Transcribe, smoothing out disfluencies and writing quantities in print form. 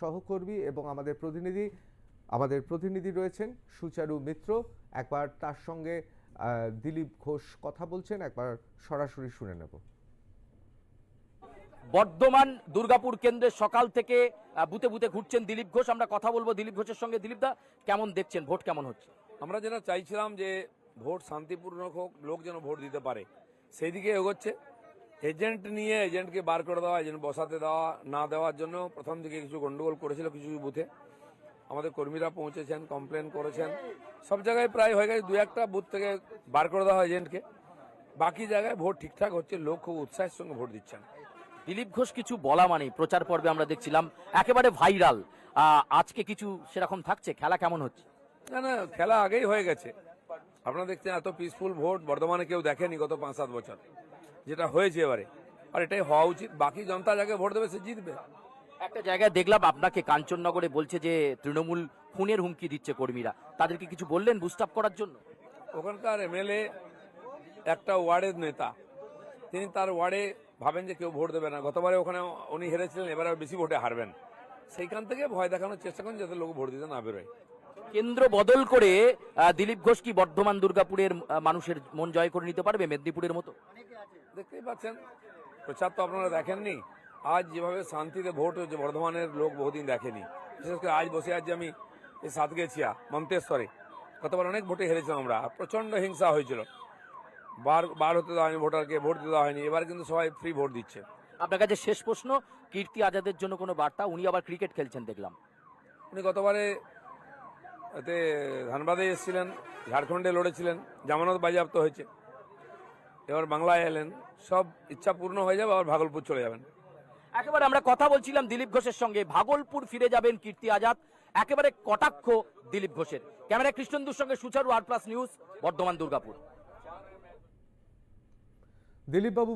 সহকর্মী এবং আমাদের প্রতিনিধি রয়েছেন সুচারু মিত্র। একবার তার সঙ্গে দিলীপ ঘোষ কথা বলছেন, একবার সরাসরি শুনে নেব। বর্ধমান দুর্গাপুর কেন্দ্রে সকাল থেকে বুথে বুথে ঘুরছেন দিলীপ ঘোষ। আমরা কথা বলবো দিলীপ ঘোষের সঙ্গে। দিলীপ দা, কেমন দেখছেন, ভোট কেমন হচ্ছে? আমরা যেটা চাইছিলাম যে ভোট শান্তিপূর্ণ হোক, লোক যেন ভোট দিতে পারে, সেই দিকে এগোচ্ছে। এজেন্ট নিয়ে এজেন্টকে বার করে দেওয়া, এজেন্ট বসাতে দেওয়া না দেওয়ার জন্য প্রথম দিকে কিছু গন্ডগোল করেছিল কিছু বুথে। আমাদের কর্মীরা পৌঁছেছেন, কমপ্লেন করেছেন, সব জায়গায় প্রায় হয়ে গেছে। দু একটা বুথ থেকে বার করে দেওয়া হয় এজেন্টকে। বাকি জায়গায় ভোট ঠিকঠাক হচ্ছে, লোক খুব উৎসাহের সঙ্গে ভোট দিচ্ছেন। দিলীপ ঘোষ কিছু বলা মানে প্রচার পর্বে আমরা দেখছিলাম একেবারে ভাইরাল। আজকে কিছু সেরকম থাকছে? খেলা কেমন হচ্ছে? না, খেলা আগেই হয়ে গেছে। আপনারা দেখছেন এত পিসফুল ভোট বর্ধমানে কেউ দেখেনি গত 5-7 বছর, যেটা হয়েছে এবারে। আর এটাই হওয়া উচিত। বাকি জনতা যাকে ভোট দেবে সে জিতবে। একটা জায়গায় দেখলাম আপনাকে কাঞ্চননগরে বলছে যে তৃণমূল খুনের হুমকি দিচ্ছে কর্মীরা, তাদেরকে কিছু বললেন বুস্ট আপ করার জন্য? ওখানকার এমএলএ একটা ওয়ার্ডের নেতা, তিনি তার ওয়ার্ডে ভাবেন যে কেউ ভোট দেবে না। গতবারে ওখানে উনি হেরেছিলেন, এবারে বেশি ভোটে হারবেন। সেইখান থেকে ভয় দেখানোর চেষ্টা করেন যাতে লোক ভোট দিতে না বেরোয়। কেন্দ্র বদল করে দিলীপ ঘোষ কি বর্ধমান দুর্গাপুরের মানুষের মন জয় করে নিতে পারবে মেদিনীপুরের মতো? দেখতেই পাচ্ছেন, প্রচার তো আপনারা দেখেননি। আজ যেভাবে শান্তিতে ভোট হচ্ছে বর্ধমানের লোক বহুদিন দেখেনি। বিশেষ করে আজ বসে আছি আমি এই সাতগেছিয়া মন্তেশ্বরে। গতবার অনেক ভোটে হেরেছিলাম আমরা, প্রচন্ড হিংসা হয়েছিল। বার হতে দেওয়া হয়নি ভোটারকে, ভোট দিতে দেওয়া হয়নি। এবার কিন্তু সবাই ফ্রি ভোট দিচ্ছে। আপনার কাছে শেষ প্রশ্ন, কীর্তি আজাদের জন্য কোনো বার্তা? উনি আবার ক্রিকেট খেলছেন দেখলাম। উনি গতবারে এতে ধানবাদে এসেছিলেন, ঝাড়খণ্ডে লড়েছিলেন, জামানত বাজেয়াপ্ত হয়েছে। এবার বাংলায় এলেন, সব ইচ্ছা পূর্ণ হয়ে যাবে, আবার ভাগলপুর চলে যাবেন। একেবারে আমরা কথা বলছিলাম দিলীপ ঘোষের সঙ্গে, ভাগলপুর ফিরে যাবেন কীর্তি আজাদ, একেবারে কটাক্ষ দিলীপ ঘোষের। ক্যামেরায় কৃষ্ণেন্দুর সঙ্গে সুচারু, আর প্লাস নিউজ, বর্ধমান দুর্গাপুর। দিলীপ বাবু